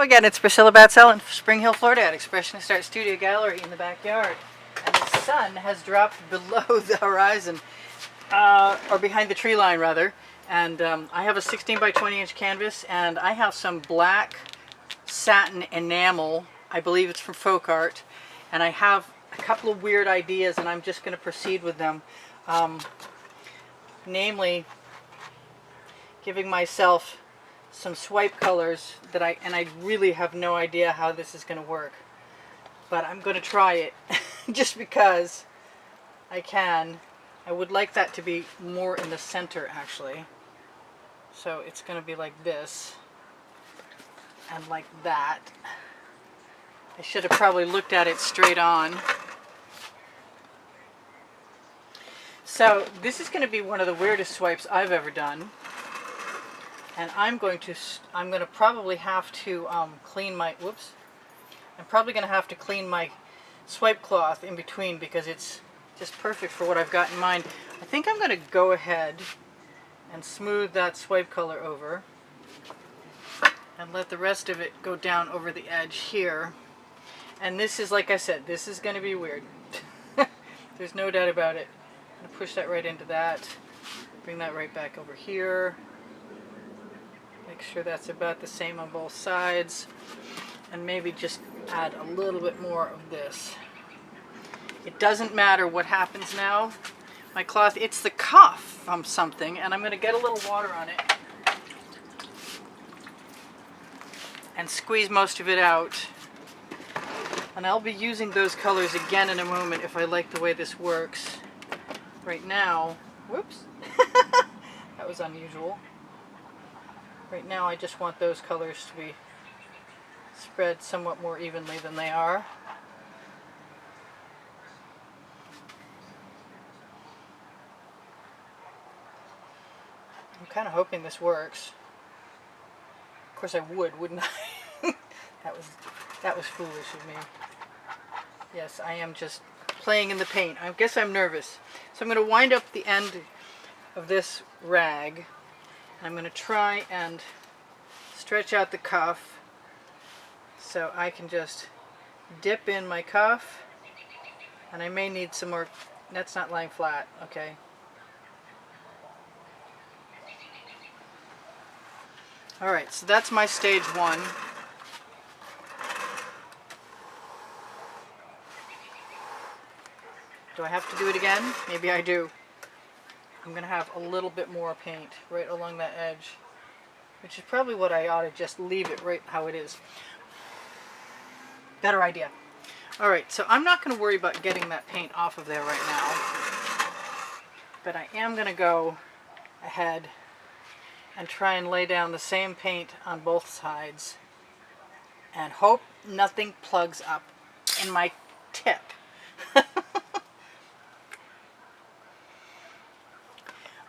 Again, it's Priscilla Batzell in Spring Hill, Florida at Expressionist Art Studio Gallery in the backyard. And the sun has dropped below the horizon, or behind the tree line rather. And I have a 16 by 20 inch canvas, and I have some black satin enamel. I believe it's from Folk Art. And I have a couple of weird ideas, and I'm just going to proceed with them. Namely, giving myself some swipe colors that I really have no idea how this is going to work, but I'm going to try it just because I can. I would like that to be more in the center actually, so it's going to be like this and like that. I should have probably looked at it straight on. So this is going to be one of the weirdest swipes I've ever done. And I'm going to probably have to clean my, I'm probably going to have to clean my swipe cloth in between because it's just perfect for what I've got in mind. I think I'm going to go ahead and smooth that swipe color over and let the rest of it go down over the edge here. And this is, like I said, this is going to be weird. There's no doubt about it. I'm going to push that right into that, bring that right back over here. Make sure that's about the same on both sides, and maybe just add a little bit more of this. It doesn't matter what happens now. My cloth, it's the cuff from something, and I'm going to get a little water on it and squeeze most of it out. And I'll be using those colors again in a moment if I like the way this works. Right now, whoops, that was unusual. Right now I just want those colors to be spread somewhat more evenly than they are. I'm kind of hoping this works. Of course I would, wouldn't I? that was foolish of me. Yes, I am just playing in the paint. I guess I'm nervous. So I'm going to wind up the end of this rag. I'm going to try and stretch out the cuff so I can just dip in my cuff, and I may need some more. That's not lying flat, okay. Alright, so that's my stage one. Do I have to do it again? Maybe I do. I'm going to have a little bit more paint right along that edge, which is probably what I ought to just leave it right how it is. Better idea. Alright, so I'm not going to worry about getting that paint off of there right now, but I am going to go ahead and try and lay down the same paint on both sides and hope nothing plugs up in my tip.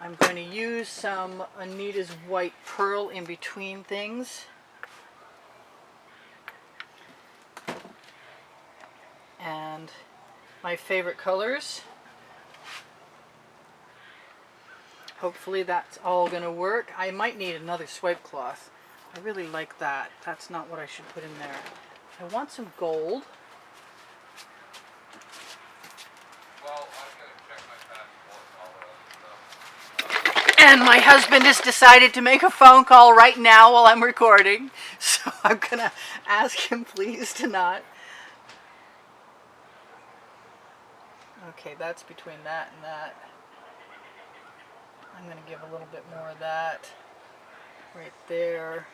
I'm going to use some Anita's white pearl in between things. And my favorite colors. Hopefully that's all going to work. I might need another swipe cloth. I really like that. That's not what I should put in there. I want some gold. And my husband has decided to make a phone call right now while I'm recording, so I'm going to ask him please to not. Okay, that's between that and that. I'm going to give a little bit more of that right there.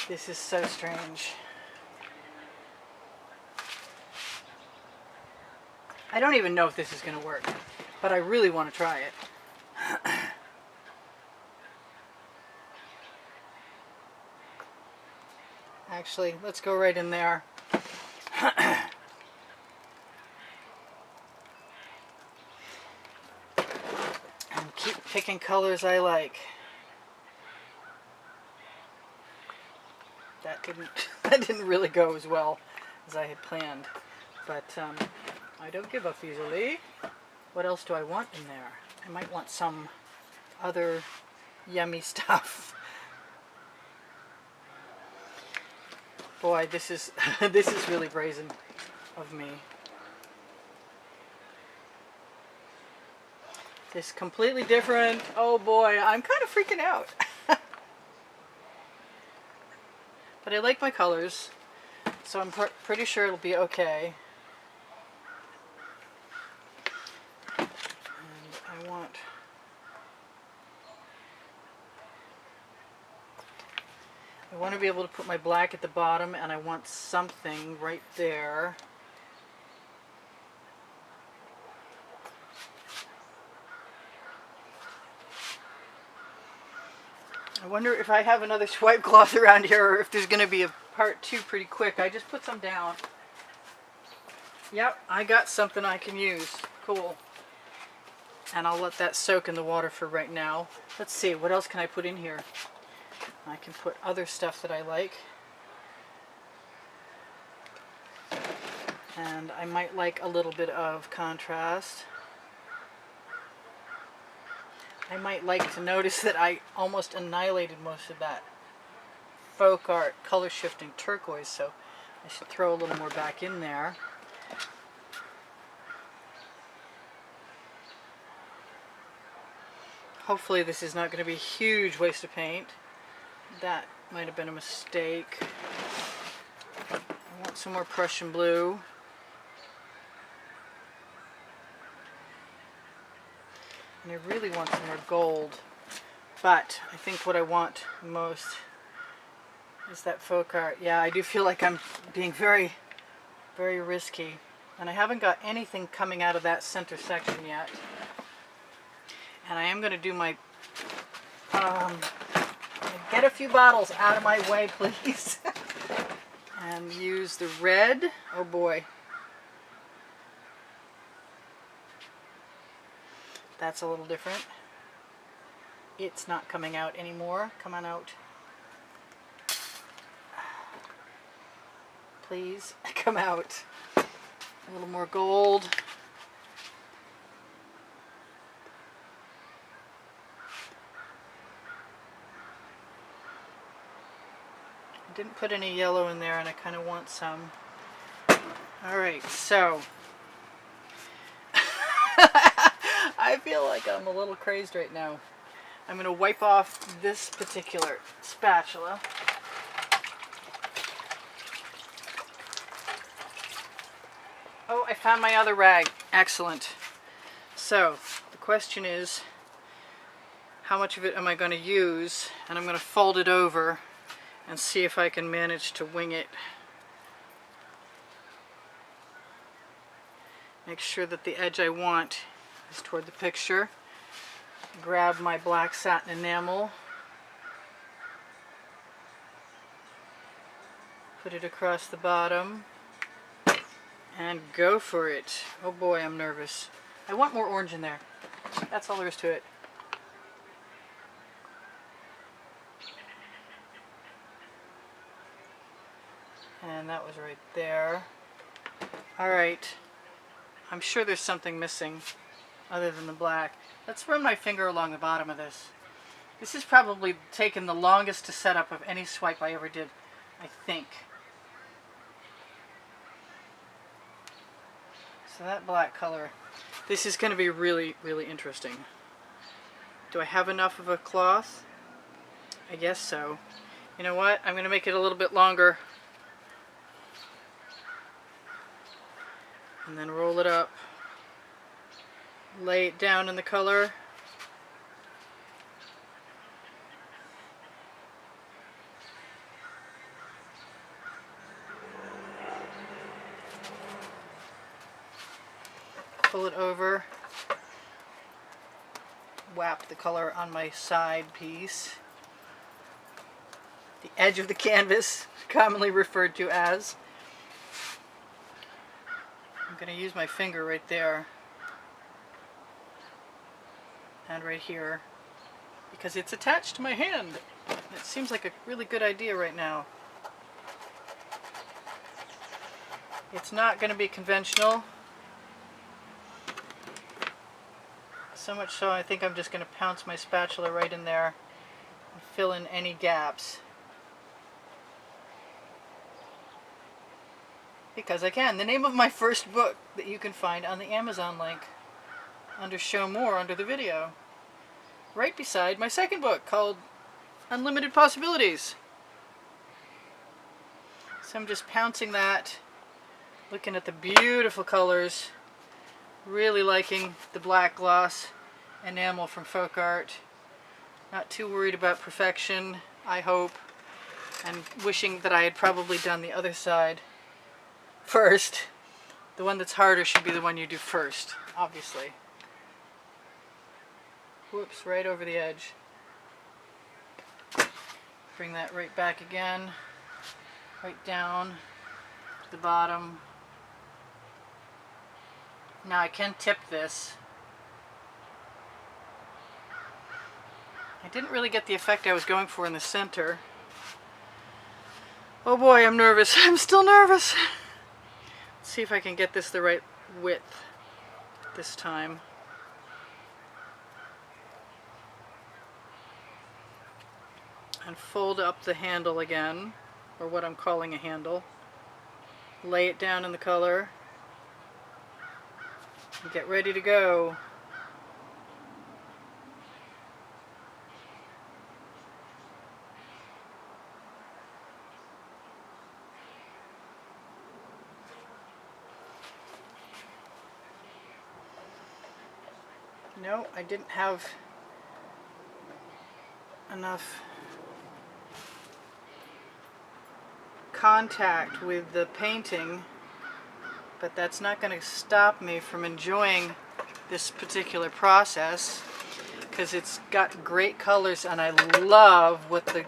This is so strange. I don't even know if this is going to work, but I really want to try it. Actually, let's go right in there. And keep picking colors I like. That didn't really go as well as I had planned, but I don't give up easily. What else do I want in there? I might want some other yummy stuff. Boy, this is this is really brazen of me. This is completely different. Oh boy, I'm kind of freaking out. But I like my colors, so I'm pretty sure it'll be okay. And I want to be able to put my black at the bottom, and I want something right there. I wonder if I have another swipe cloth around here, or if there's going to be a part 2 pretty quick. I just put some down. Yep, I got something I can use. Cool. And I'll let that soak in the water for right now. Let's see, what else can I put in here? I can put other stuff that I like. And I might like a little bit of contrast. I might like to notice that I almost annihilated most of that folk art color shifting turquoise, so I should throw a little more back in there. Hopefully this is not going to be a huge waste of paint. That might have been a mistake. I want some more Prussian blue. And I really want some more gold, but I think what I want most is that folk art. Yeah, I do feel like I'm being very, very risky, and I haven't got anything coming out of that center section yet. And I am going to do my, get a few bottles out of my way, please, and use the red. Oh boy. That's a little different. It's not coming out anymore. Come on out. Please, come out. A little more gold. I didn't put any yellow in there, and I kind of want some. Alright, so I feel like I'm a little crazed right now. I'm going to wipe off this particular spatula. Oh, I found my other rag. Excellent. So, the question is, how much of it am I going to use? And I'm going to fold it over and see if I can manage to wing it. Make sure that the edge I want is toward the picture. Grab my black satin enamel. Put it across the bottom. And go for it. Oh boy, I'm nervous. I want more orange in there. That's all there is to it. And that was right there. Alright. I'm sure there's something missing other than the black. Let's run my finger along the bottom of this. This has probably taken the longest to set up of any swipe I ever did, I think. So that black color, this is going to be really, really interesting. Do I have enough of a cloth? I guess so. You know what? I'm going to make it a little bit longer. And then roll it up. Lay it down in the color. Pull it over. Whap the color on my side piece. The edge of the canvas, commonly referred to as. I'm going to use my finger right there. And right here. Because it's attached to my hand. It seems like a really good idea right now. It's not going to be conventional. So much so I think I'm just going to pounce my spatula right in there and fill in any gaps. Because I can. The name of my first book that you can find on the Amazon link under Show More under the video. Right beside my second book called Unlimited Possibilities. So I'm just pouncing that, looking at the beautiful colors, really liking the black gloss enamel from Folk Art. Not too worried about perfection, I hope, and wishing that I had probably done the other side first. The one that's harder should be the one you do first, obviously. Whoops, right over the edge. Bring that right back again, right down to the bottom. Now I can tip this. I didn't really get the effect I was going for in the center. Oh boy, I'm nervous. I'm still nervous. Let's see if I can get this the right width this time. And fold up the handle again, or what I'm calling a handle. Lay it down in the color. And get ready to go. No, I didn't have enough contact with the painting, but that's not going to stop me from enjoying this particular process, because it's got great colors, and I love what the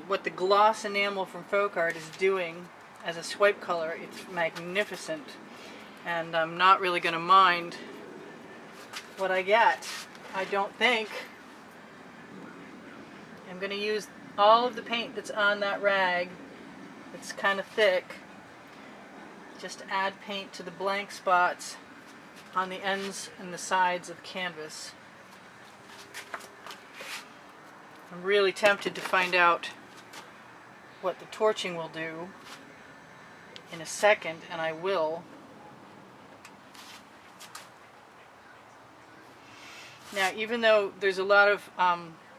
what the gloss enamel from Folk Art is doing as a swipe color. It's magnificent, and I'm not really going to mind what I get. I don't think. I'm going to use all of the paint that's on that rag. It's kind of thick. Just add paint to the blank spots on the ends and the sides of the canvas. I'm really tempted to find out what the torching will do in a second, and I will. Now, even though there's a lot of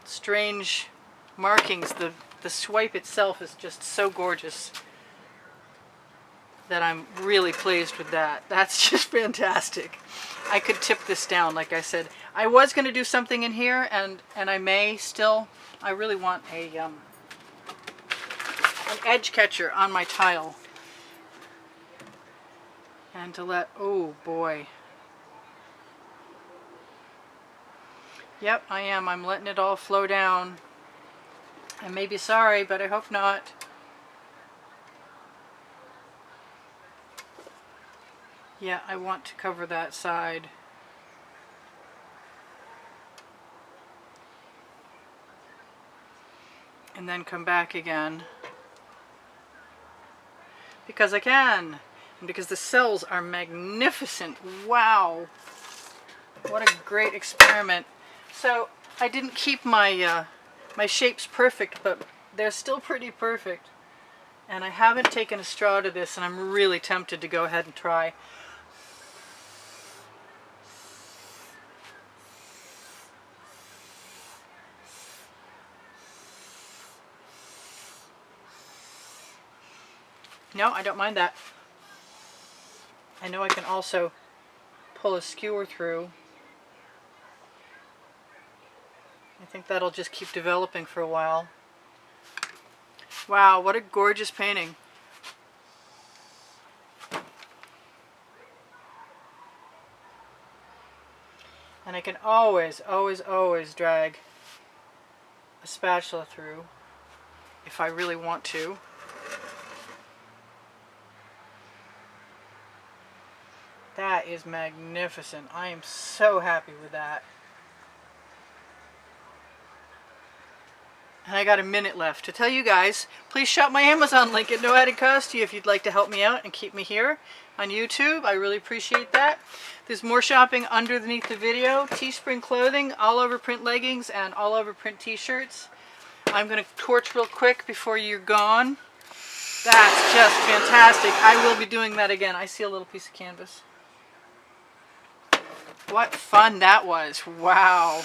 strange markings, the swipe itself is just so gorgeous that I'm really pleased with that. That's just fantastic. I could tip this down, like I said. I was going to do something in here, and I may still. I really want an edge catcher on my tile. And to let, oh boy. Yep, I am. I'm letting it all flow down. I may be sorry, but I hope not. Yeah, I want to cover that side. And then come back again. Because I can. And because the cells are magnificent. Wow. What a great experiment. So I didn't keep my my shapes perfect, but they're still pretty perfect. And I haven't taken a straw to this, and I'm really tempted to go ahead and try. No, I don't mind that. I know I can also pull a skewer through. I think that'll just keep developing for a while. Wow, what a gorgeous painting. And I can always, always, always drag a spatula through if I really want to. That is magnificent. I am so happy with that. And I got a minute left to tell you guys, please shop my Amazon link at no added cost to you if you'd like to help me out and keep me here on YouTube. I really appreciate that. There's more shopping underneath the video. Teespring clothing, all over print leggings, and all over print t-shirts. I'm going to torch real quick before you're gone. That's just fantastic. I will be doing that again. I see a little piece of canvas. What fun that was. Wow.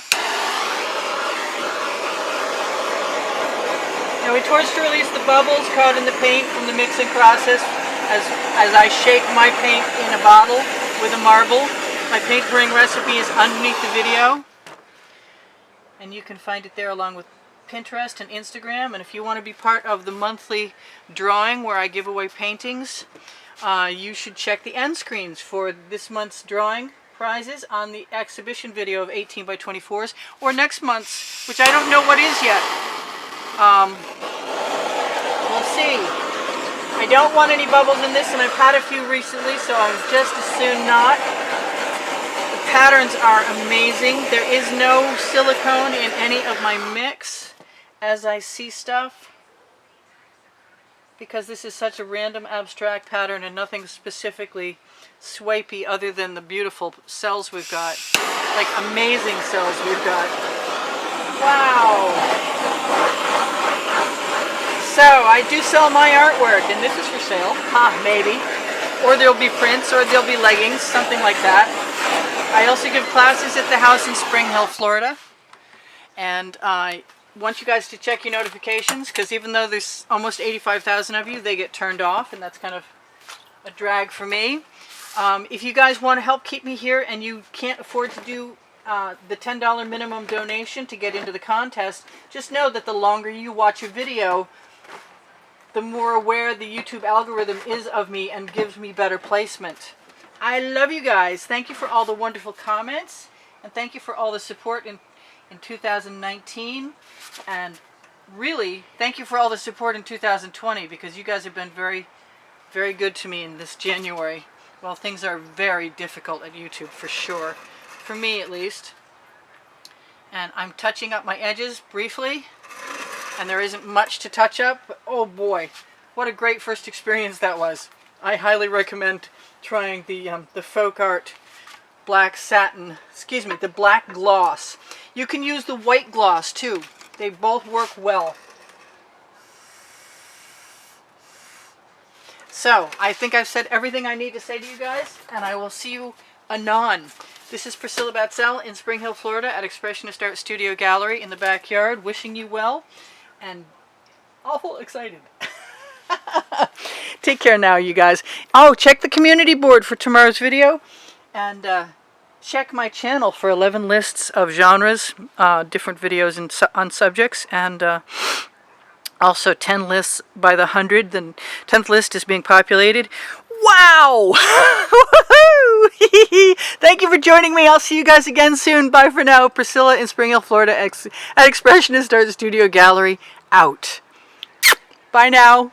Now we torch to release the bubbles caught in the paint from the mixing process as I shake my paint in a bottle with a marble. My paint pouring recipe is underneath the video, and you can find it there along with Pinterest and Instagram. And if you want to be part of the monthly drawing where I give away paintings, you should check the end screens for this month's drawing prizes on the exhibition video of 18 by 24s, or next month's, which I don't know what is yet. We'll see. I don't want any bubbles in this, and I've had a few recently, so I'm just as soon not. The patterns are amazing. There is no silicone in any of my mix as I see stuff, because this is such a random abstract pattern and nothing specifically swipey other than the beautiful cells we've got. Like amazing cells we've got. Wow! So, I do sell my artwork, and this is for sale. Maybe. Or there'll be prints, or there'll be leggings, something like that. I also give classes at the house in Spring Hill, Florida. And I want you guys to check your notifications, because even though there's almost 85,000 of you, they get turned off, and that's kind of a drag for me. If you guys want to help keep me here, and you can't afford to do the $10 minimum donation to get into the contest, just know that the longer you watch a video, the more aware the YouTube algorithm is of me and gives me better placement. I love you guys. Thank you for all the wonderful comments, and thank you for all the support in 2019, and really thank you for all the support in 2020, because you guys have been very, very good to me in this January. Well, things are very difficult at YouTube for sure, for me at least. And I'm touching up my edges briefly, and there isn't much to touch up, but oh boy, what a great first experience that was. I highly recommend trying the folk art black satin, the black gloss. You can use the white gloss too. They both work well. So, I think I've said everything I need to say to you guys, and I will see you anon. This is Priscilla Batzell in Spring Hill, Florida at Expressionist Art Studio Gallery in the backyard, wishing you well, and awful excited. Take care now, you guys. Oh, check the community board for tomorrow's video, and check my channel for 11 lists of genres, different videos on subjects, and also 10 lists by the 100. The 10th list is being populated. Wow! Thank you for joining me. I'll see you guys again soon. Bye for now. Priscilla in Spring Hill, Florida at Expressionist Art Studio Gallery, out. Bye now.